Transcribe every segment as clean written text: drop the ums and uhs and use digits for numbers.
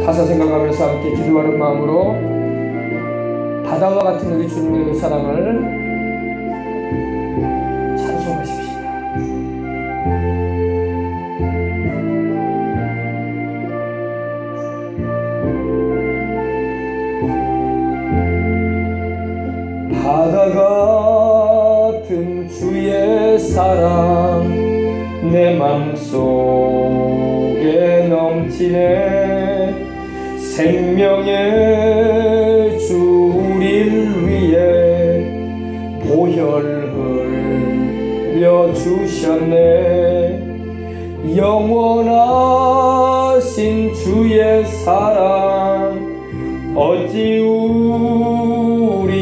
가사 생각하면서 함께 기도하는 마음으로 바다와 같은 우리 주님의 그 사랑을 찬송하십시다. 바다 같은 주의 사랑 내 맘속에 넘치네. 생명의 주 우릴 위해 보혈 흘려주셨네. 영원하신 주의 사랑 어찌 우리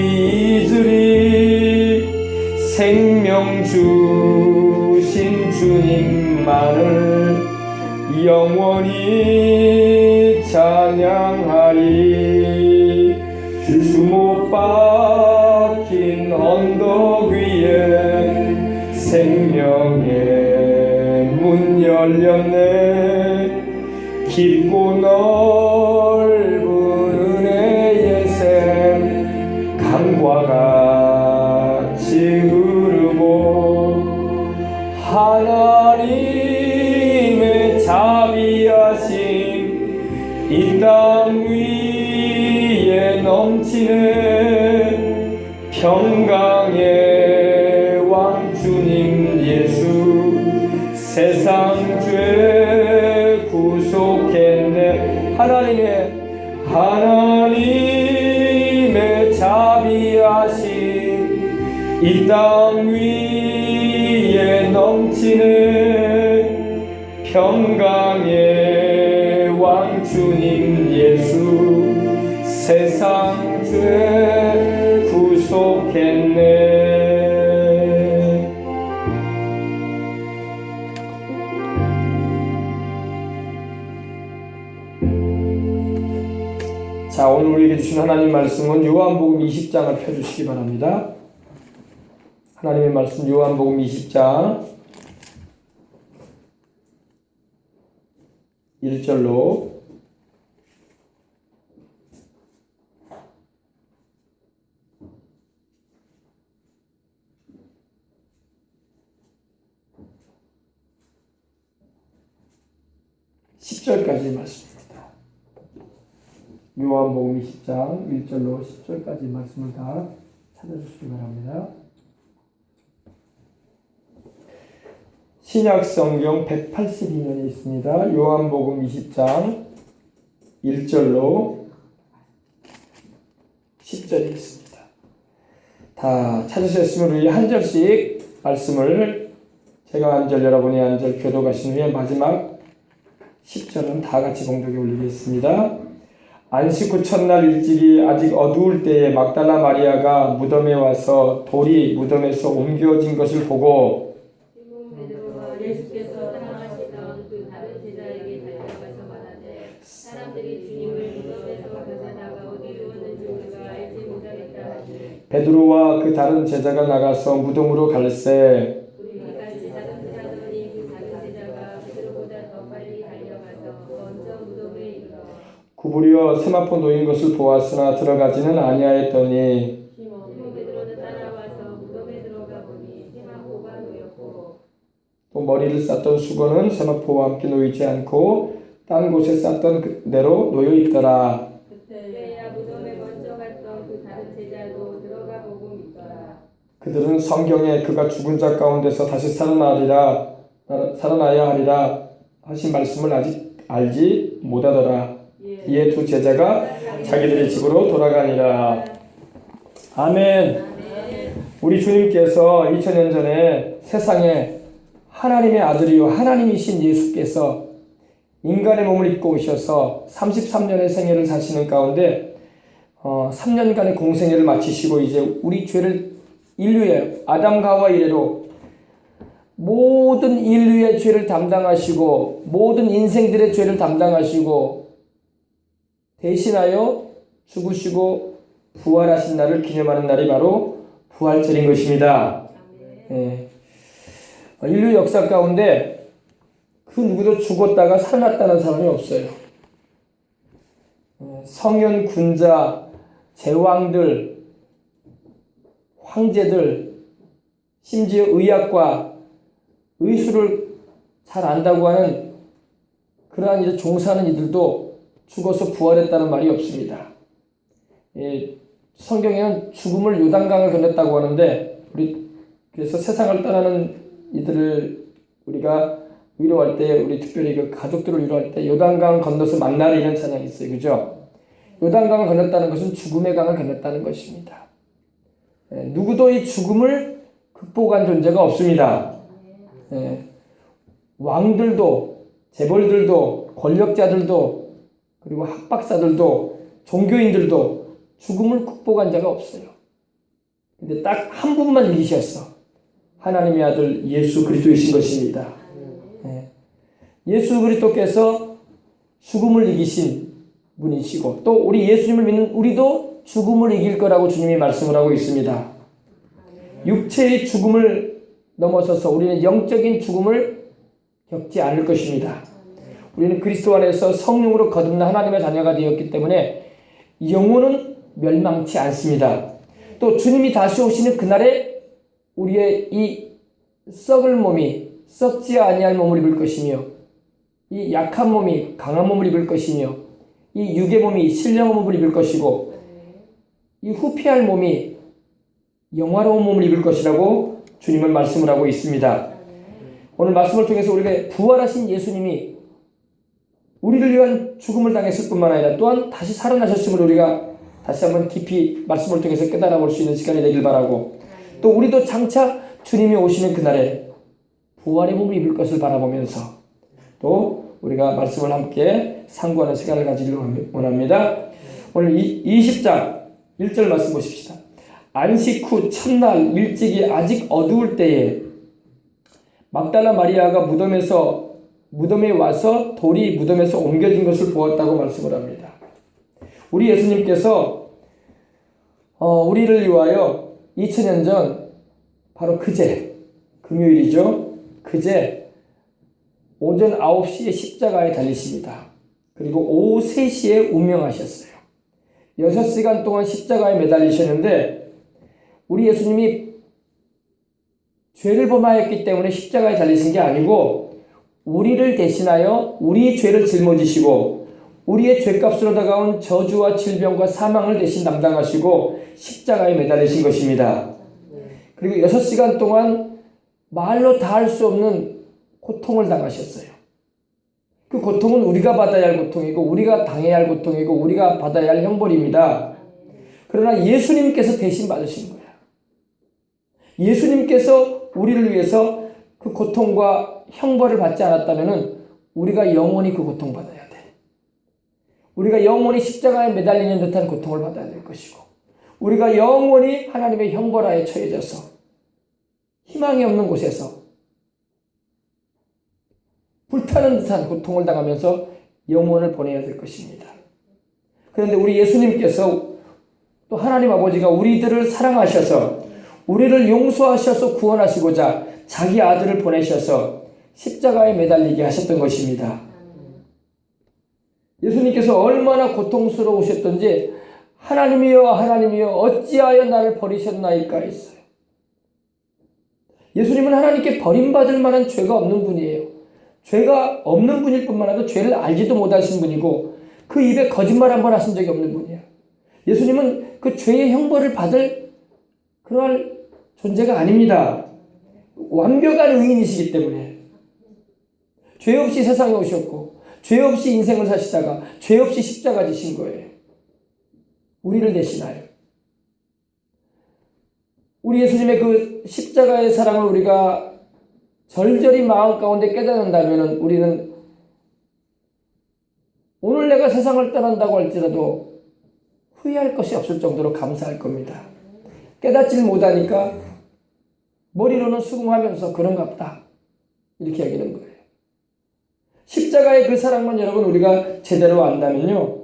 잊으리. 생명 주신 주님만을 영원히 찬양하리. 주 못 박힌 언덕 위에 생명의 문 열렸네. 깊고 넓은 은혜의 샘 강과 같이 흐르고 하나님의 자비하심 이 땅 위에 넘치네. 평강의 왕 주님 예수 세상 죄 구속했네. 하나님의 자비하심 이 땅 위에 넘치네. 평강의 왕 주님 예수 세상 죄 구속했네. 자, 오늘 우리에게 주신 하나님 말씀은 요한복음 20장을 펴주시기 바랍니다. 하나님의 말씀 요한복음 20장 1절로 10절까지의 말씀입니다. 요한복음 20장 1절로 10절까지 말씀을 다 찾아주시기 바랍니다. 신약성경 182면에 있습니다. 요한복음 20장 1절로 10절에 있습니다. 다 찾으셨으면 우리 한 절씩 말씀을 제가 한 절 여러분이 한 절 교독하신 후에 마지막 10절은 다 같이 공독에 올리겠습니다. 안식 후 첫날 일찍이 아직 어두울 때에 막달라 마리아가 무덤에 와서 돌이 무덤에서 옮겨진 것을 보고 예수께서 사랑하시던 그 다른 제자에게 달려가서 말하되 사람들이 주님을 무덤에서 가져다가 어디 두었는지 우리가 알지 못하겠다 하니 베드로와 그 다른 제자가 나가서 무덤으로 갈새 우리가 제자들은 하더니 그 다른 제자가 베드로보다 더 빨리 달려가서 먼저 무덤에 이르러 구부려 세마포 놓인 것을 보았으나 들어가지는 아니하였더니 시몬 베드로는 따라와서 무덤에 들어가 보니 세마포가 놓였고 또 머리를 쌌던 수건은 세마포와 함께 놓이지 않고 딴 곳에 쌌던 대로 놓여 있더라. 그때야 무덤에 먼저 갔던 그 다른 제자도 들어가 보고 믿더라. 그들은 성경에 그가 죽은 자 가운데서 다시 살아나야 하리라 하신 말씀을 아직 알지 못하더라. 이에 두 제자가 자기들의 집으로 돌아가니라. 아멘. 우리 주님께서 2000년 전에 세상에 하나님의 아들이요 하나님이신 예수께서 인간의 몸을 입고 오셔서 33년의 생애를 사시는 가운데 3년간의 공생애를 마치시고 이제 우리 죄를 인류의 아담과 하와 이래로 모든 인류의 죄를 담당하시고 모든 인생들의 죄를 담당하시고 대신하여 죽으시고 부활하신 날을 기념하는 날이 바로 부활절인 것입니다. 인류 역사 가운데 그 누구도 죽었다가 살아났다는 사람이 없어요. 성현 군자, 제왕들, 황제들, 심지어 의학과 의술을 잘 안다고 하는 그러한 일을 종사하는 이들도 죽어서 부활했다는 말이 없습니다. 성경에는 죽음을 요단강을 건넜다고 하는데 그래서 세상을 떠나는 이들을 우리가 위로할 때, 우리 특별히 그 가족들을 위로할 때 요단강 건너서 만나라 이런 찬양이 있어요. 그죠? 요단강을 건넜다는 것은 죽음의 강을 건넜다는 것입니다. 누구도 이 죽음을 극복한 존재가 없습니다. 왕들도, 재벌들도, 권력자들도, 그리고 학박사들도, 종교인들도 죽음을 극복한 자가 없어요. 근데 딱 한 분만 이기셨어. 하나님의 아들 예수 그리스도이신 것입니다. 예수 그리스도께서 죽음을 이기신 분이시고 또 우리 예수님을 믿는 우리도 죽음을 이길 거라고 주님이 말씀을 하고 있습니다. 육체의 죽음을 넘어서서 우리는 영적인 죽음을 겪지 않을 것입니다. 우리는 그리스도 안에서 성령으로 거듭난 하나님의 자녀가 되었기 때문에 영혼은 멸망치 않습니다. 또 주님이 다시 오시는 그날에 우리의 이 썩을 몸이 썩지 아니할 몸을 입을 것이며 이 약한 몸이 강한 몸을 입을 것이며 이 육의 몸이 신령한 몸을 입을 것이고 이 후피할 몸이 영화로운 몸을 입을 것이라고 주님은 말씀을 하고 있습니다. 오늘 말씀을 통해서 우리가 부활하신 예수님이 우리를 위한 죽음을 당했을 뿐만 아니라 또한 다시 살아나셨음을 우리가 다시 한번 깊이 말씀을 통해서 깨달아 볼 수 있는 시간이 되길 바라고 또 우리도 장차 주님이 오시는 그날에 부활의 몸을 입을 것을 바라보면서 또 우리가 말씀을 함께 상고하는 시간을 가지기를 원합니다. 오늘 20장 1절 말씀 보십시다. 안식 후 첫날 일찍이 아직 어두울 때에 막달라 마리아가 무덤에 와서 돌이 무덤에서 옮겨진 것을 보았다고 말씀을 합니다. 우리 예수님께서 우리를 위하여 2000년 전 바로 그제 금요일이죠. 그제 오전 9시에 십자가에 달리십니다. 그리고 오후 3시에 운명하셨어요. 6시간 동안 십자가에 매달리셨는데 우리 예수님이 죄를 범하였기 때문에 십자가에 달리신 게 아니고 우리를 대신하여 우리의 죄를 짊어지시고 우리의 죄값으로 다가온 저주와 질병과 사망을 대신 담당하시고 십자가에 매달리신 것입니다. 그리고 6시간 동안 말로 다 할 수 없는 고통을 당하셨어요. 그 고통은 우리가 받아야 할 고통이고 우리가 당해야 할 고통이고 우리가 받아야 할 형벌입니다. 그러나 예수님께서 대신 받으신 거야. 예수님께서 우리를 위해서 그 고통과 형벌을 받지 않았다면 우리가 영원히 그 고통받아야 돼. 우리가 영원히 십자가에 매달리는 듯한 고통을 받아야 될 것이고 우리가 영원히 하나님의 형벌하에 처해져서 희망이 없는 곳에서 불타는 듯한 고통을 당하면서 영원을 보내야 될 것입니다. 그런데 우리 예수님께서 또 하나님 아버지가 우리들을 사랑하셔서 우리를 용서하셔서 구원하시고자 자기 아들을 보내셔서 십자가에 매달리게 하셨던 것입니다. 예수님께서 얼마나 고통스러우셨던지 하나님이여 하나님이여 어찌하여 나를 버리셨나이까 했어요. 예수님은 하나님께 버림받을 만한 죄가 없는 분이에요. 죄가 없는 분일 뿐만 아니라 죄를 알지도 못하신 분이고 그 입에 거짓말 한 번 하신 적이 없는 분이에요. 예수님은 그 죄의 형벌을 받을 그럴 존재가 아닙니다. 완벽한 의인이시기 때문에 죄 없이 세상에 오셨고 죄 없이 인생을 사시다가 죄 없이 십자가 지신 거예요. 우리를 대신하여. 우리 예수님의 그 십자가의 사랑을 우리가 절절히 마음 가운데 깨닫는다면 우리는 오늘 내가 세상을 떠난다고 할지라도 후회할 것이 없을 정도로 감사할 겁니다. 깨닫질 못하니까 머리로는 수긍하면서 그런갑다 이렇게 여기는 거예요. 십자가의 그 사랑만 여러분 우리가 제대로 안다면요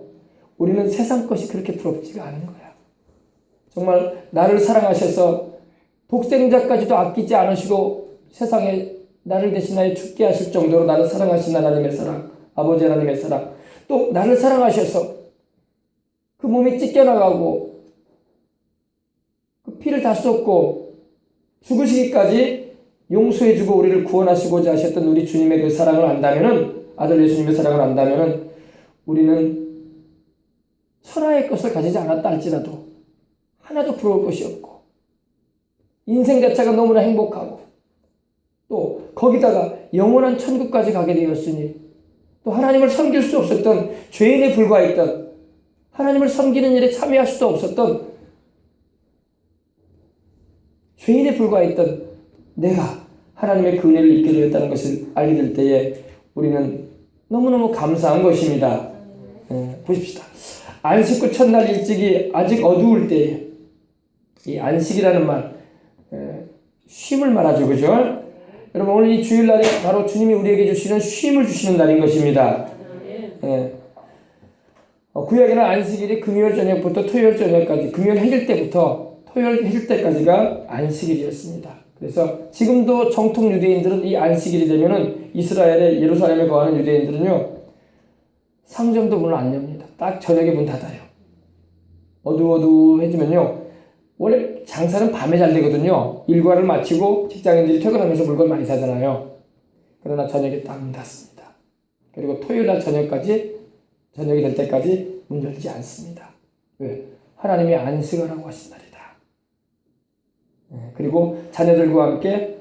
우리는 세상 것이 그렇게 부럽지가 않은 거야. 정말 나를 사랑하셔서 독생자까지도 아끼지 않으시고 세상에 나를 대신하여 죽게 하실 정도로 나를 사랑하신 하나님의 사랑, 아버지 하나님의 사랑, 또 나를 사랑하셔서 그 몸이 찢겨나가고 그 피를 다 쏟고 죽으시기까지 용서해주고 우리를 구원하시고자 하셨던 우리 주님의 그 사랑을 안다면은, 아들 예수님의 사랑을 안다면은, 우리는 천하의 것을 가지지 않았다 할지라도 하나도 부러울 것이 없고 인생 자체가 너무나 행복하고 또 거기다가 영원한 천국까지 가게 되었으니, 또 하나님을 섬길 수 없었던 죄인에 불과했던, 하나님을 섬기는 일에 참여할 수도 없었던 죄인에 불과했던 내가 하나님의 그 은혜를 입게 되었다는 것을 알게 될 때에 우리는 너무너무 감사한 것입니다. 보십시다. 안식 후 첫날 일찍이 아직 어두울 때에, 이 안식이라는 말, 쉼을 말하죠. 그죠? 여러분, 오늘 이 주일날이 바로 주님이 우리에게 주시는 쉼을 주시는 날인 것입니다. 구약에는 안식일이 금요일 저녁부터 토요일 저녁까지, 금요일 해질 때부터 토요일 해질 때까지가 안식일이었습니다. 그래서 지금도 정통 유대인들은 이 안식일이 되면은 이스라엘의 예루살렘에 거하는 유대인들은요, 상점도 문을 안 엽니다. 딱 저녁에 문 닫아요. 어두워지면요, 원래 장사는 밤에 잘 되거든요. 일과를 마치고 직장인들이 퇴근하면서 물건 많이 사잖아요. 그러나 저녁에 딱 문 닫습니다. 그리고 토요일날 저녁이 될 때까지 문 열지 않습니다. 왜? 하나님이 안식을 하고 하신 날이다. 그리고 자녀들과 함께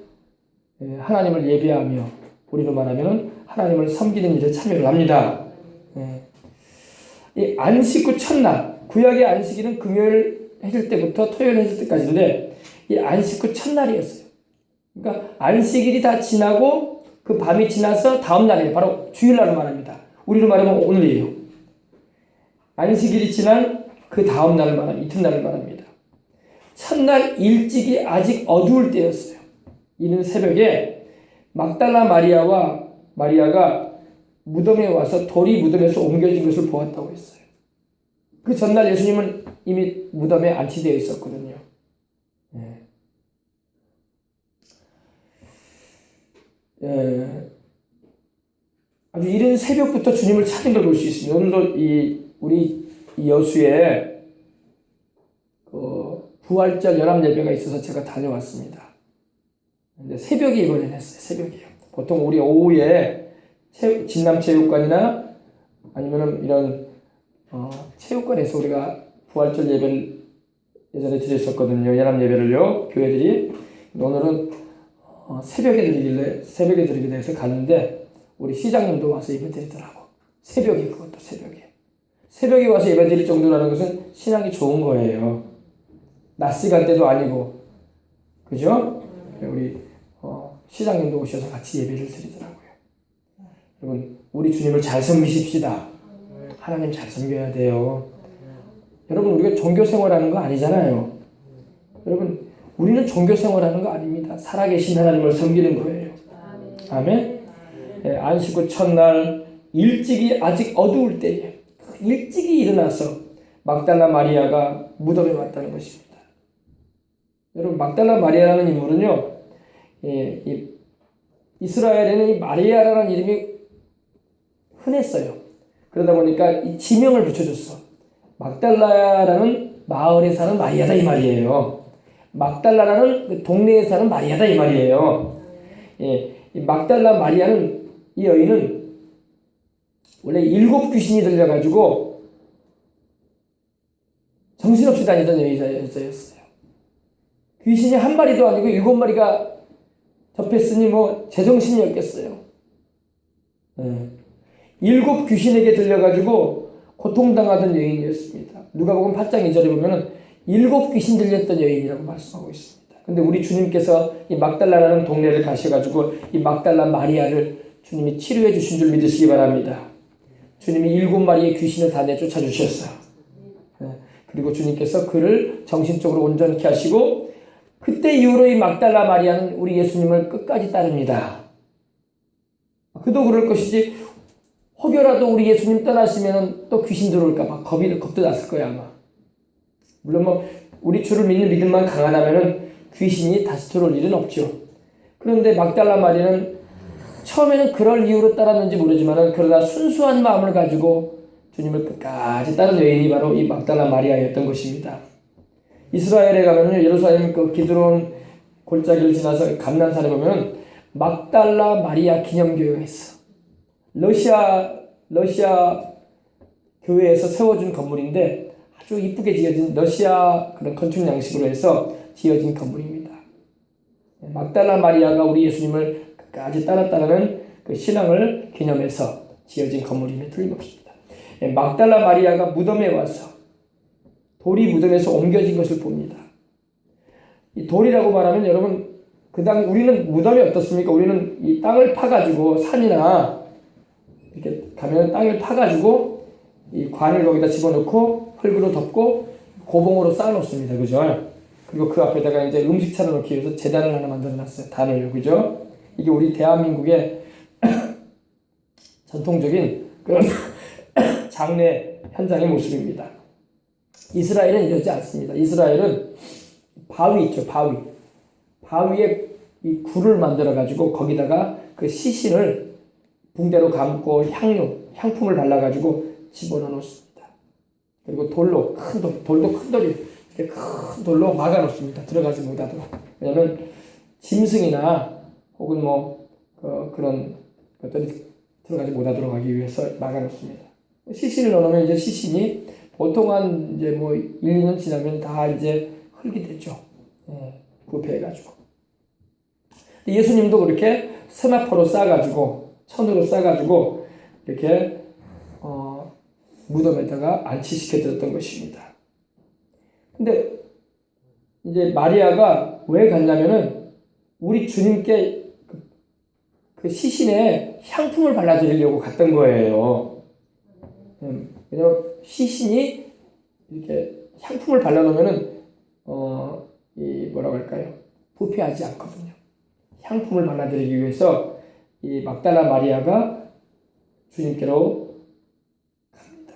하나님을 예배하며, 우리로 말하면 하나님을 섬기는 일에 참여를 합니다. 이 안식 후 첫날, 구약의 안식일은 금요일 해질 때부터 토요일 해질 때까지인데, 이 안식 후 첫날이었어요. 그러니까 안식일이 다 지나고 그 밤이 지나서 다음 날이에요. 바로 주일날을 말합니다. 우리로 말하면 오늘이에요. 안식일이 지난 그 다음 날을 말합니다. 이튿날을 말합니다. 첫날 일찍이 아직 어두울 때였어요. 이는 새벽에 막달라 마리아가 무덤에 와서 돌이 무덤에서 옮겨진 것을 보았다고 했어요. 그 전날 예수님은 이미 무덤에 안치되어 있었거든요. 아주 이른 새벽부터 주님을 찾은 걸 볼 수 있습니다. 오늘도 우리 여수에 부활절 연합 예배가 있어서 제가 다녀왔습니다. 근데 새벽에 이번엔 했어요. 새벽이요. 보통 우리 오후에 진남체육관이나 아니면은 이런 체육관에서 우리가 부활절 예배를 예전에 드렸었거든요. 연합 예배를요. 교회들이. 오늘은 새벽에 드리게 돼서 갔는데 우리 시장님도 와서 예배 드리더라고. 새벽에, 그것도 새벽에. 새벽에 와서 예배 드릴 정도라는 것은 신앙이 좋은 거예요. 낮 시간대도 아니고, 그죠? 우리 시장님도 오셔서 같이 예배를 드리더라고요. 여러분, 우리 주님을 잘 섬기십시다. 하나님 잘 섬겨야 돼요. 여러분, 우리가 종교 생활하는 거 아니잖아요. 여러분, 우리는 종교 생활하는 거 아닙니다. 살아계신 하나님을 섬기는 거예요. 아멘. 안식 후 첫날 일찍이 아직 어두울 때에 일찍이 일어나서 막달라 마리아가 무덤에 왔다는 것입니다. 여러분, 막달라 마리아라는 인물은요, 이스라엘에는 이 마리아라는 이름이 흔했어요. 그러다 보니까 이 지명을 붙여줬어. 막달라라는 마을에 사는 마리아다 이 말이에요. 막달라라는 그 동네에 사는 마리아다 이 말이에요. 이 막달라 마리아는, 이 여인은 원래 7 귀신이 들려가지고 정신없이 다니던 여자였어요. 귀신이 한 마리도 아니고 7마리가 접했으니 뭐 제정신이었겠어요. 7 귀신에게 들려가지고 고통당하던 여인이었습니다. 누가복음 8장 2절에 보면은 7 귀신 들렸던 여인이라고 말씀하고 있습니다. 근데 우리 주님께서 이 막달라라는 동네를 가셔가지고 이 막달라 마리아를 주님이 치료해 주신 줄 믿으시기 바랍니다. 주님이 7마리의 귀신을 다 내쫓아 주셨어요. 그리고 주님께서 그를 정신적으로 온전케 하시고, 그때 이후로 이 막달라 마리아는 우리 예수님을 끝까지 따릅니다. 그도 그럴 것이지, 혹여라도 우리 예수님 떠나시면 또 귀신 들어올까봐 겁도 났을 거야, 아마. 물론 뭐 우리 주를 믿는 믿음만 강하다면은 귀신이 다시 들어올 일은 없죠. 그런데 막달라 마리아는 처음에는 그럴 이유로 따랐는지 모르지만은, 그러나 순수한 마음을 가지고 주님을 끝까지 따른 여인이 바로 이 막달라 마리아였던 것입니다. 이스라엘에 가면요, 예루살렘 그 기드론 골짜기를 지나서 감난산에 보면 막달라 마리아 기념교회가 있어. 러시아 교회에서 세워준 건물인데 아주 이쁘게 지어진 러시아 그런 건축 양식으로 해서 지어진 건물입니다. 막달라 마리아가 우리 예수님을 끝까지 따랐다는 그 신앙을 기념해서 지어진 건물임에 틀림없습니다. 막달라 마리아가 무덤에 와서 돌이 무덤에서 옮겨진 것을 봅니다. 이 돌이라고 말하면 여러분 우리는 무덤이 어떻습니까? 우리는 이 땅을 파가지고 산이나 이렇게 가면 땅을 파가지고 이 관을 거기다 집어넣고 흙으로 덮고 고봉으로 쌓아놓습니다. 그죠? 그리고 그 앞에다가 이제 음식 차려놓기 위해서 제단을 하나 만들어놨어요. 단을요. 그죠? 이게 우리 대한민국의 전통적인 그런 장례 현장의 모습입니다. 이스라엘은 이러지 않습니다. 이스라엘은 바위 있죠. 바위에 이 굴을 만들어가지고 거기다가 그 시신을 붕대로 감고 향품을 발라가지고 집어넣어 놓습니다. 그리고 돌도 큰 돌이 이렇게 큰 돌로 막아 놓습니다. 들어가지 못하도록. 왜냐하면 짐승이나 혹은 그런 것들이 들어가지 못하도록 하기 위해서 막아 놓습니다. 시신을 넣으면 이제 시신이 보통 한 이제 1, 2년 지나면 다 이제 흙이 되죠. 부패해가지고. 예수님도 그렇게 세마포로 싸가지고 천으로 싸가지고 이렇게 무덤에다가 안치시켜 드렸던 것입니다. 근데 이제 마리아가 왜 갔냐면은 우리 주님께 그 시신에 향품을 발라드리려고 갔던 거예요. 왜냐면 시신이 이렇게 향품을 발라놓으면은 이 뭐라고 할까요? 부패하지 않거든요. 향품을 발라드리기 위해서 이 막달라 마리아가 주님께로 갑니다.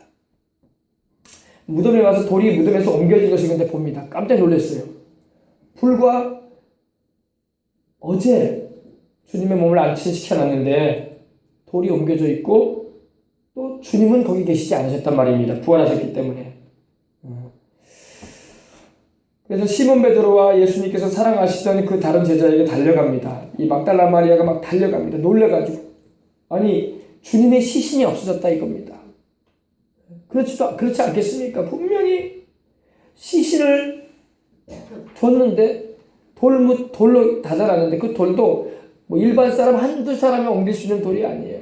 무덤에 와서 돌이 무덤에서 옮겨진 것을 근데 봅니다. 깜짝 놀랐어요. 불과 어제 주님의 몸을 안치시켜놨는데 돌이 옮겨져 있고 또 주님은 거기 계시지 않으셨단 말입니다. 부활하셨기 때문에. 그래서 시몬 베드로와 예수님께서 사랑하시던 그 다른 제자에게 달려갑니다. 이 막달라 마리아가 막 달려갑니다. 놀래가지고. 아니 주님의 시신이 없어졌다 이겁니다. 그렇지 않겠습니까? 분명히 시신을 뒀는데 돌로 다자랐는데 그 돌도 일반 사람 한두 사람이 옮길 수 있는 돌이 아니에요.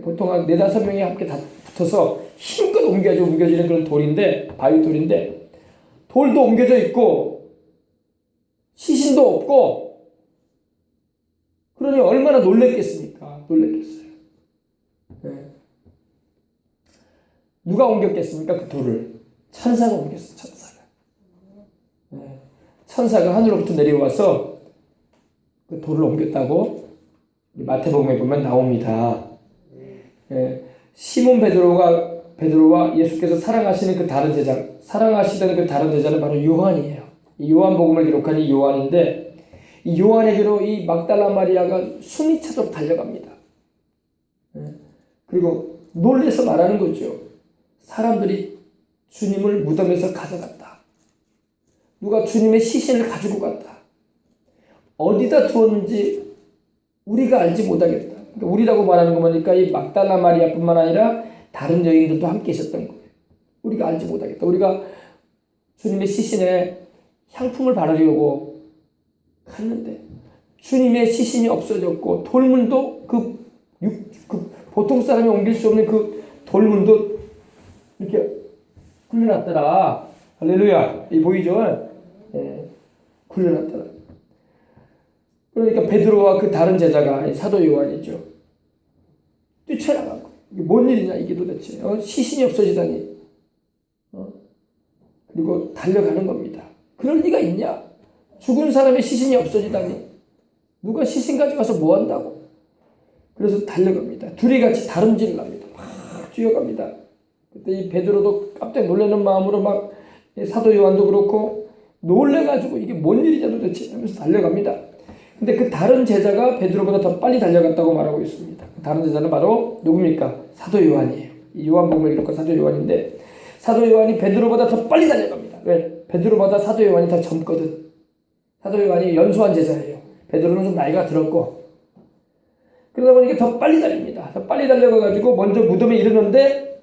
보통 한 4-5명이 함께 다 붙어서 힘껏 옮겨지는 그런 돌인데, 바위 돌인데, 돌도 옮겨져 있고, 시신도 없고, 그러니 얼마나 놀랬겠습니까? 놀랬겠어요. 누가 옮겼겠습니까? 그 돌을. 천사가 옮겼어요, 천사가. 천사가 하늘로부터 내려와서 그 돌을 옮겼다고 마태복음에 보면 나옵니다. 시몬 베드로와 예수께서 사랑하시던 그 다른 제자는 바로 요한이에요. 이 요한복음을 기록한 이 요한인데 이 요한에게로 이 막달라 마리아가 숨이 차도록 달려갑니다. 그리고 놀래서 말하는 거죠. 사람들이 주님을 무덤에서 가져갔다. 누가 주님의 시신을 가지고 갔다. 어디다 두었는지 우리가 알지 못하겠다. 그러니까 우리라고 말하는 거 보니까 이 막달라 마리아뿐만 아니라 다른 여인들도 함께 있었던 거예요. 우리가 알지 못하겠다. 우리가 주님의 시신에 향품을 바르려고 갔는데 주님의 시신이 없어졌고 돌문도 그 보통 사람이 옮길 수 없는 그 돌문도 이렇게 굴려놨더라. 할렐루야. 이 보이죠? 굴려놨더라. 그러니까 베드로와 그 다른 제자가 사도 요한이죠. 뛰쳐나가고 이게 뭔 일이냐 이게 도대체 시신이 없어지다니. 그리고 달려가는 겁니다. 그럴 리가 있냐? 죽은 사람의 시신이 없어지다니. 누가 시신 가져가서 뭐 한다고? 그래서 달려갑니다. 둘이 같이 다름질을 합니다. 막 뛰어갑니다. 그때 이 베드로도 깜짝 놀라는 마음으로 막 사도 요한도 그렇고 놀래가지고 이게 뭔 일이냐 도대체 하면서 달려갑니다. 근데 그 다른 제자가 베드로보다 더 빨리 달려갔다고 말하고 있습니다. 그 다른 제자는 바로 누굽니까? 사도 요한이에요. 요한복음을 읽고 사도 요한인데 사도 요한이 베드로보다 더 빨리 달려갑니다. 왜? 베드로보다 사도 요한이 더 젊거든. 사도 요한이 연소한 제자예요. 베드로는 좀 나이가 들었고 그러다 보니까 더 빨리 달립니다. 더 빨리 달려가가지고 먼저 무덤에 이르는데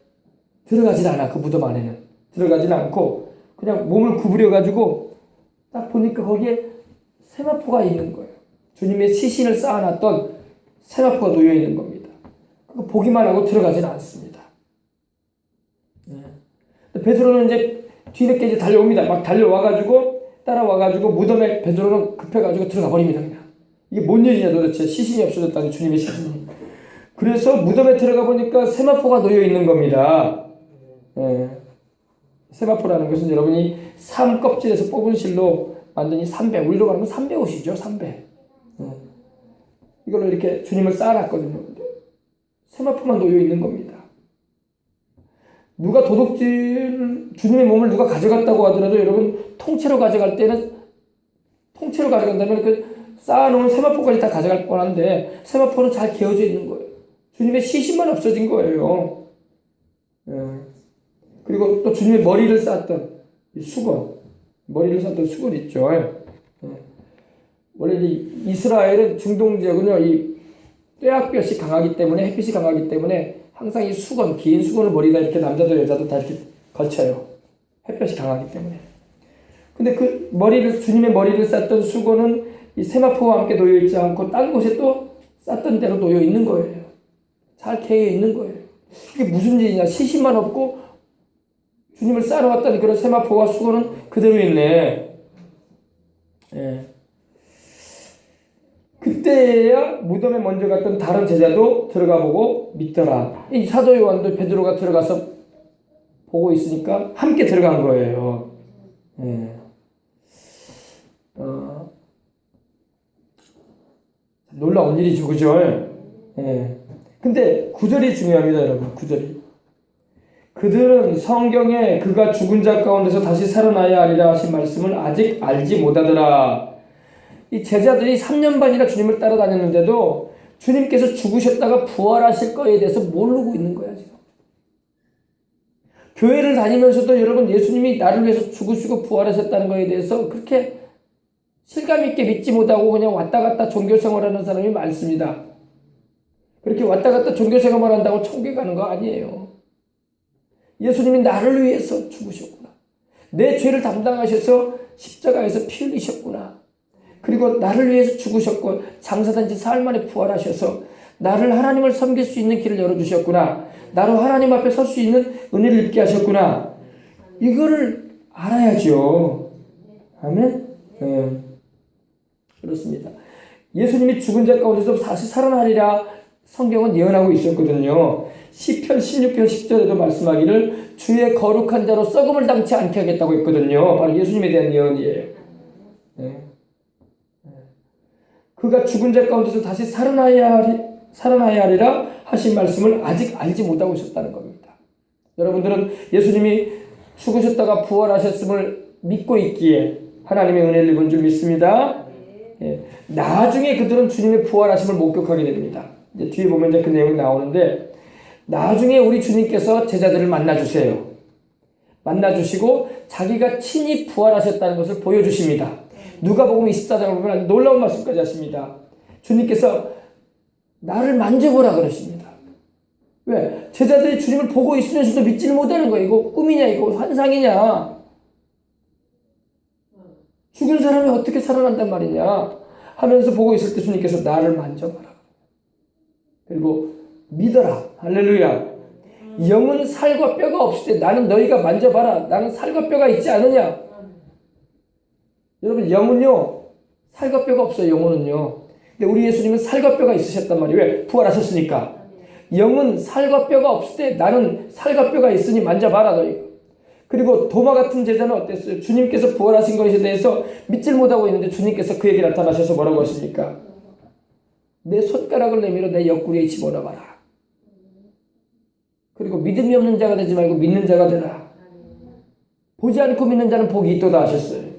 들어가진 않아. 그 무덤 안에는 들어가진 않고 그냥 몸을 구부려가지고 딱 보니까 거기에 세마포가 있는 거예요. 주님의 시신을 쌓아놨던 세마포가 놓여 있는 겁니다. 그거 보기만 하고 들어가지는 않습니다. 베드로는 이제 뒤늦게 이제 달려옵니다. 막 달려와가지고 따라와가지고 무덤에 베드로는 급해가지고 들어가 버립니다. 그냥 이게 뭔 일이냐 도대체. 시신이 없어졌다니 주님의 시신이. 그래서 무덤에 들어가 보니까 세마포가 놓여 있는 겁니다. 세마포라는 것은 여러분이 삼 껍질에서 뽑은 실로 만든 이 삼배, 우리로 말하면 삼배옷이죠. 삼배. 이걸로 이렇게 주님을 쌓아놨거든요. 세마포만 놓여 있는 겁니다. 누가 주님의 몸을 누가 가져갔다고 하더라도 여러분 통째로 가져간다면 그 쌓아놓은 세마포까지 다 가져갈 뻔한데 세마포는 잘 개어져 있는 거예요. 주님의 시신만 없어진 거예요. 그리고 또 주님의 머리를 쌓았던 머리를 쌓았던 수건 있죠. 원래 이스라엘은 중동 지역은요, 이 뙤약볕이 강하기 때문에, 햇빛이 강하기 때문에 항상 이 수건, 긴 수건을 머리에다 이렇게 남자도 여자도 다 이렇게 걸쳐요. 햇볕이 강하기 때문에. 근데 그 주님의 머리를 쌓던 수건은 이 세마포와 함께 놓여 있지 않고 딴 곳에 또 쌓던 대로 놓여 있는 거예요. 잘 개어 있는 거예요. 이게 무슨 일이냐? 시신만 없고 주님을 쌓아놓았다는 그런 세마포와 수건은 그대로 있네. 그때야 무덤에 먼저 갔던 다른 제자도 들어가 보고 믿더라. 이 사도 요한도 베드로가 들어가서 보고 있으니까 함께 들어간 거예요. 놀라운 일이죠, 그죠? 근데 9절이 중요합니다, 여러분. 9절이. 그들은 성경에 그가 죽은 자 가운데서 다시 살아나야 하리라 하신 말씀을 아직 알지 못하더라. 이 제자들이 3년 반이나 주님을 따라다녔는데도 주님께서 죽으셨다가 부활하실 거에 대해서 모르고 있는 거야, 지금. 교회를 다니면서도 여러분 예수님이 나를 위해서 죽으시고 부활하셨다는 거에 대해서 그렇게 실감 있게 믿지 못하고 그냥 왔다 갔다 종교 생활하는 사람이 많습니다. 그렇게 왔다 갔다 종교 생활을 한다고 천국에 가는 거 아니에요. 예수님이 나를 위해서 죽으셨구나. 내 죄를 담당하셔서 십자가에서 피 흘리셨구나. 그리고 나를 위해서 죽으셨고 장사된 지 사흘 만에 부활하셔서 나를 하나님을 섬길 수 있는 길을 열어주셨구나. 나로 하나님 앞에 설 수 있는 은혜를 입게 하셨구나. 이거를 알아야죠. 아멘? 그렇습니다. 예수님이 죽은 자 가운데서 다시 살아나리라 성경은 예언하고 있었거든요. 시편 16편 10절에도 말씀하기를 주의 거룩한 자로 썩음을 당치 않게 하겠다고 했거든요. 바로 예수님에 대한 예언이에요. 그가 죽은 자 가운데서 다시 살아나야 하리라 하신 말씀을 아직 알지 못하고 있었다는 겁니다. 여러분들은 예수님이 죽으셨다가 부활하셨음을 믿고 있기에 하나님의 은혜를 입은 줄 믿습니다. 나중에 그들은 주님의 부활하심을 목격하게 됩니다. 이제 뒤에 보면 이제 그 내용이 나오는데 나중에 우리 주님께서 제자들을 만나주세요. 만나주시고 자기가 친히 부활하셨다는 것을 보여주십니다. 누가복음 24장을 보면 놀라운 말씀까지 하십니다. 주님께서 나를 만져보라 그러십니다. 왜? 제자들이 주님을 보고 있으면서도 믿지를 못하는 거예요. 이거 꿈이냐 이거 환상이냐. 죽은 사람이 어떻게 살아난단 말이냐 하면서 보고 있을 때 주님께서 나를 만져봐라. 그리고 믿어라. 할렐루야. 영은 살과 뼈가 없을 때 나는 너희가 만져봐라. 나는 살과 뼈가 있지 않느냐. 여러분 영은요 살과 뼈가 없어요. 영혼은요. 근데 우리 예수님은 살과 뼈가 있으셨단 말이에요. 왜? 부활하셨으니까. 영은 살과 뼈가 없을 때 나는 살과 뼈가 있으니 만져봐라 너희. 그리고 도마 같은 제자는 어땠어요? 주님께서 부활하신 것에 대해서 믿질 못하고 있는데 주님께서 그에게 나타나셔서 뭐라고 하십니까? 내 손가락을 내밀어 내 옆구리에 집어넣어봐라. 그리고 믿음이 없는 자가 되지 말고 믿는 자가 되라. 보지 않고 믿는 자는 복이 있도다 하셨어요.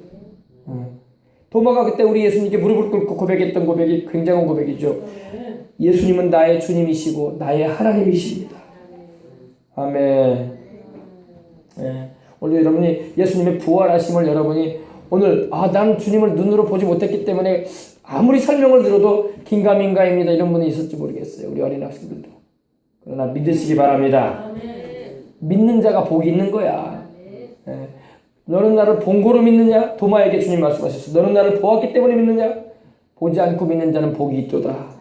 도마가 그때 우리 예수님께 무릎을 꿇고 고백했던 고백이 굉장한 고백이죠. 예수님은 나의 주님이시고 나의 하나님이십니다. 아멘. 예. 오늘 여러분이 예수님의 부활하심을 여러분이 오늘 나는 주님을 눈으로 보지 못했기 때문에 아무리 설명을 들어도 긴가민가입니다. 이런 분이 있을지 모르겠어요. 우리 어린 학생들도. 그러나 믿으시기 바랍니다. 믿는 자가 복이 있는 거야. 예. 너는 나를 본고로 믿느냐? 도마에게 주님 말씀하셨어. 너는 나를 보았기 때문에 믿느냐? 보지 않고 믿는 자는 복이 있도다.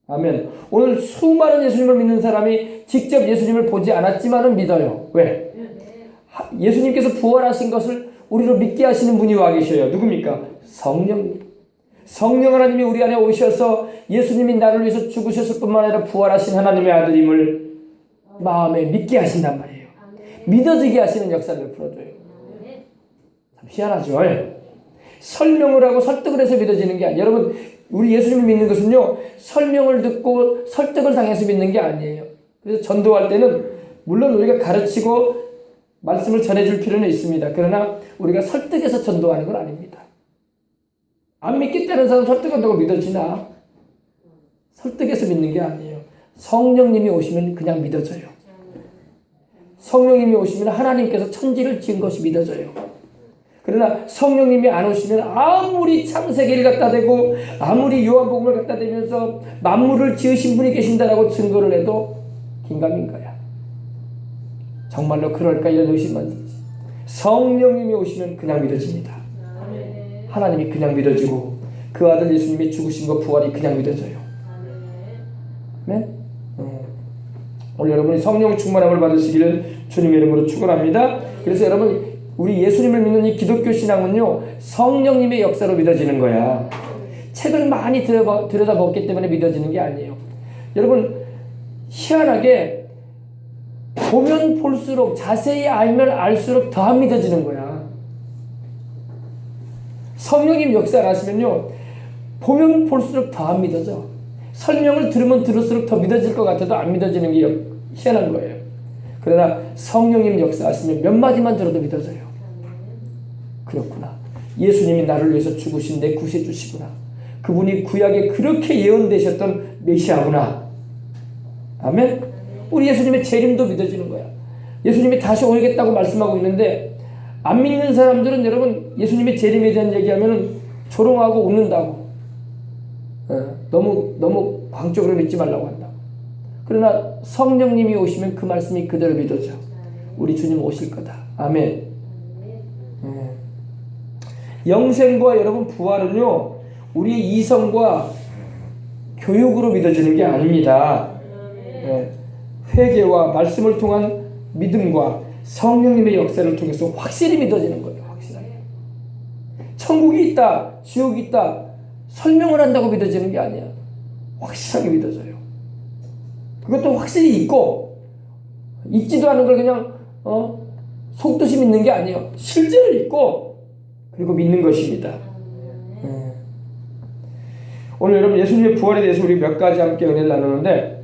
아멘. 오늘 수많은 예수님을 믿는 사람이 직접 예수님을 보지 않았지만은 믿어요. 왜? 예수님께서 부활하신 것을 우리로 믿게 하시는 분이 와 계셔요. 누굽니까? 성령님. 성령 하나님이 우리 안에 오셔서 예수님이 나를 위해서 죽으셨을 뿐만 아니라 부활하신 하나님의 아들임을 마음에 믿게 하신단 말이에요. 믿어지게 하시는 역사를 풀어줘요. 참 희한하죠. 설명을 하고 설득을 해서 믿어지는 게 아니에요. 여러분, 우리 예수님을 믿는 것은요, 설명을 듣고 설득을 당해서 믿는 게 아니에요. 그래서 전도할 때는 물론 우리가 가르치고 말씀을 전해줄 필요는 있습니다. 그러나 우리가 설득해서 전도하는 건 아닙니다. 안 믿겠다는 사람 설득한다고 믿어지나? 설득해서 믿는 게 아니에요. 성령님이 오시면 그냥 믿어져요. 성령님이 오시면 하나님께서 천지를 지은 것이 믿어져요. 그러나 성령님이 안 오시면 아무리 창세기를 갖다 대고 아무리 요한복음을 갖다 대면서 만물을 지으신 분이 계신다라고 증거를 해도 긴가민가야. 정말로 그럴까 이런 의심만 들지. 성령님이 오시면 그냥 믿어집니다. 하나님이 그냥 믿어지고 그 아들 예수님이 죽으신 것 부활이 그냥 믿어져요. 아멘? 오늘 여러분이 성령 충만함을 받으시기를 주님의 이름으로 축원합니다. 그래서 여러분 우리 예수님을 믿는 이 기독교 신앙은요 성령님의 역사로 믿어지는 거야. 책을 많이 들여다봤기 때문에 믿어지는 게 아니에요. 여러분 희한하게 보면 볼수록 자세히 알면 알수록 더 안 믿어지는 거야. 성령님 역사를 아시면요 보면 볼수록 더 안 믿어져. 설명을 들으면 들을수록 더 믿어질 것 같아도 안 믿어지는 게 희한한 거예요. 그러나 성령님 역사 아시면 몇 마디만 들어도 믿어져요. 그렇구나. 예수님이 나를 위해서 죽으신 내 구세주시구나. 그분이 구약에 그렇게 예언되셨던 메시아구나. 아멘? 우리 예수님의 재림도 믿어지는 거야. 예수님이 다시 오겠다고 말씀하고 있는데 안 믿는 사람들은 여러분 예수님의 재림에 대한 얘기하면 조롱하고 웃는다고. 너무 광적으로 믿지 말라고 한다. 그러나 성령님이 오시면 그 말씀이 그대로 믿어져. 우리 주님 오실 거다. 아멘. 영생과 여러분 부활은요 우리의 이성과 교육으로 믿어지는 게 아닙니다. 회개와 말씀을 통한 믿음과 성령님의 역사를 통해서 확실히 믿어지는 거예요. 확실하게. 천국이 있다, 지옥이 있다 설명을 한다고 믿어지는 게 아니야. 확실하게 믿어져요. 그것도 확실히 있고 있지도 않은 걸 그냥 속뜻이 믿는 게 아니에요. 실제로 있고 그리고 믿는 것입니다. 오늘 여러분 예수님의 부활에 대해서 우리 몇 가지 함께 은혜를 나누는데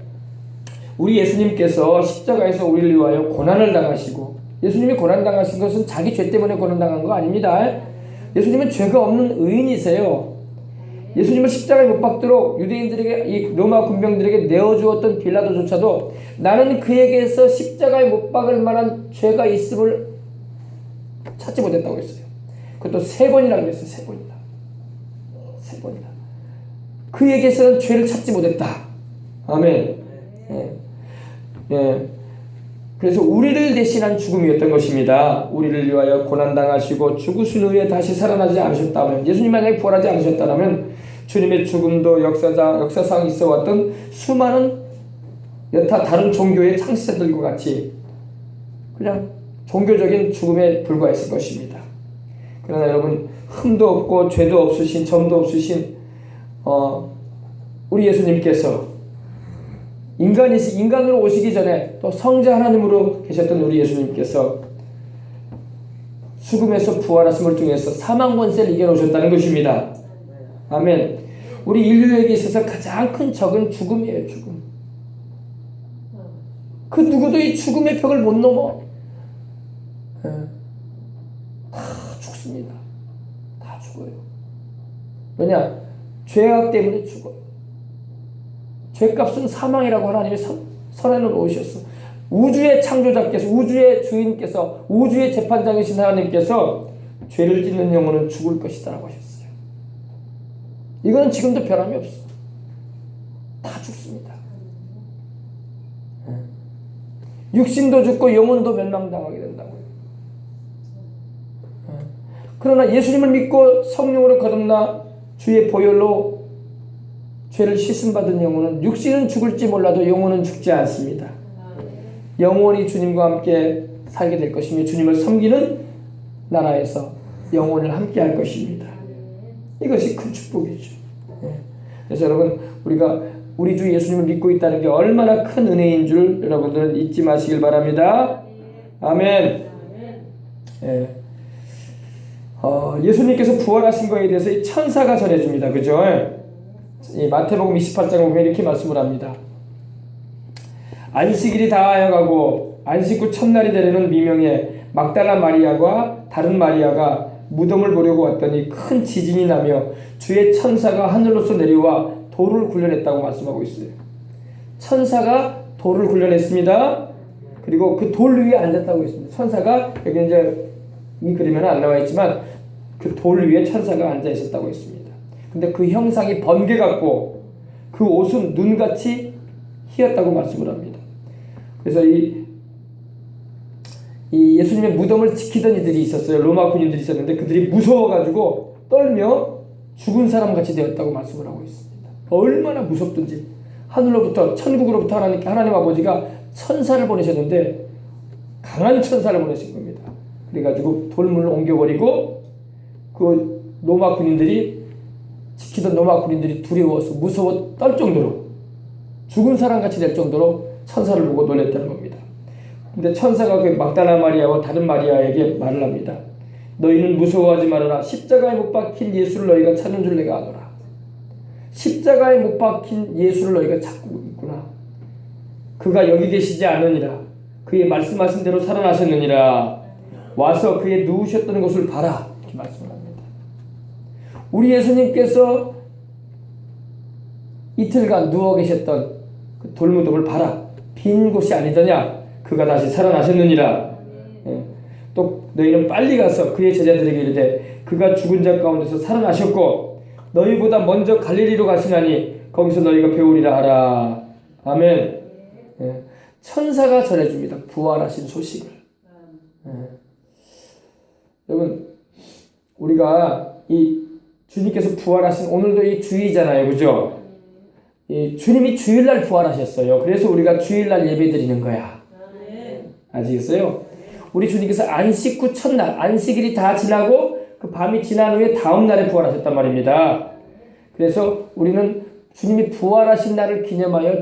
우리 예수님께서 십자가에서 우리를 위하여 고난을 당하시고 예수님이 고난당하신 것은 자기 죄 때문에 고난당한 거 아닙니다. 예수님은 죄가 없는 의인이세요. 예수님을 십자가에 못 박도록 유대인들에게 이 로마 군병들에게 내어주었던 빌라도조차도 나는 그에게서 십자가에 못 박을 만한 죄가 있음을 찾지 못했다고 했어요. 그것도 3번이라고 그랬어요. 3번이나. 3번이나. 그에게서는 죄를 찾지 못했다. 아멘. 그래서 우리를 대신한 죽음이었던 것입니다. 우리를 위하여 고난당하시고 죽으신 후에 다시 살아나지 않으셨다면 예수님 만약에 부활하지 않으셨다면 주님의 죽음도 역사상 있어왔던 수많은 여타 다른 종교의 창시자들과 같이 그냥 종교적인 죽음에 불과했을 것입니다. 그러나 여러분 흠도 없고 죄도 없으신 점도 없으신 우리 예수님께서 인간으로 오시기 전에 또 성자 하나님으로 계셨던 우리 예수님께서 죽음에서 부활하심을 통해서 사망 권세를 이겨놓으셨다는 것입니다. 아멘. 우리 인류에게 있어서 가장 큰 적은 죽음이에요. 죽음. 그 누구도 이 죽음의 벽을 못 넘어. 다 죽습니다. 다 죽어요. 왜냐? 죄악 때문에 죽어요. 죄값은 사망이라고 하나님이 선해 놓으셨어. 우주의 창조자께서, 우주의 주인께서, 우주의 재판장이신 하나님께서 죄를 짓는 영혼은 죽을 것이다라고 하셨어요. 이거는 지금도 변함이 없어. 다 죽습니다. 육신도 죽고 영혼도 멸망당하게 된다고요. 그러나 예수님을 믿고 성령으로 거듭나 주의 보혈로 죄를 씻음받은 영혼은 육신은 죽을지 몰라도 영혼은 죽지 않습니다. 영원히 주님과 함께 살게 될 것이며 주님을 섬기는 나라에서 영혼을 함께 할 것입니다. 이것이 큰 축복이죠. 그래서 여러분, 우리가 우리 주 예수님을 믿고 있다는 게 얼마나 큰 은혜인 줄 여러분들은 잊지 마시길 바랍니다. 아멘. 예수님께서 부활하신 것에 대해서 이 천사가 전해줍니다. 그죠? 이 마태복음 28장을 보면 이렇게 말씀을 합니다. 안식일이 다하여 가고 안식 후 첫날이 되려는 미명에 막달라 마리아와 다른 마리아가 무덤을 보려고 왔더니 큰 지진이 나며 주의 천사가 하늘로서 내려와 돌을 굴려냈다고 말씀하고 있어요. 천사가 돌을 굴려냈습니다. 그리고 그 돌 위에 앉았다고 했습니다. 천사가 여기 이제 이 그림에는 안 나와 있지만 그 돌 위에 천사가 앉아 있었다고 했습니다. 근데 그 형상이 번개 같고 그 옷은 눈같이 희었다고 말씀을 합니다. 그래서 이 예수님의 무덤을 지키던 이들이 있었어요. 로마 군인들이 있었는데 그들이 무서워가지고 떨며 죽은 사람같이 되었다고 말씀을 하고 있습니다. 얼마나 무섭든지 하늘로부터 천국으로부터 하나님 아버지가 천사를 보내셨는데 강한 천사를 보내신 겁니다. 그래가지고 돌문을 옮겨버리고 그 로마 군인들이 지키던 로마 군인들이 두려워서 무서워 떨 정도로 죽은 사람같이 될 정도로 천사를 보고 놀랬다는 겁니다. 근데 천사가 그 막달라 마리아와 다른 마리아에게 말을 합니다. 너희는 무서워하지 말아라. 십자가에 못 박힌 예수를 너희가 찾는 줄 내가 아노라. 십자가에 못 박힌 예수를 너희가 찾고 있구나. 그가 여기 계시지 않으니라. 그의 말씀하신 대로 살아나셨느니라. 와서 그의 누우셨던 곳을 봐라. 이렇게 말씀을 합니다. 우리 예수님께서 이틀간 누워 계셨던 그 돌무덤을 봐라. 빈 곳이 아니더냐. 그가 다시 살아나셨느니라. 또 너희는 빨리 가서 그의 제자들에게 이르되 그가 죽은 자 가운데서 살아나셨고 너희보다 먼저 갈릴리로 가시나니 거기서 너희가 배우리라 하라. 아멘. 천사가 전해줍니다. 부활하신 소식을. 여러분, 우리가 이 주님께서 부활하신 오늘도 이 주일이잖아요. 그죠? 이 주님이 주일날 부활하셨어요. 그래서 우리가 주일날 예배 드리는 거야. 아시겠어요? 우리 주님께서 안식 후 첫날, 안식일이 다 지나고 그 밤이 지난 후에 다음 날에 부활하셨단 말입니다. 그래서 우리는 주님이 부활하신 날을 기념하여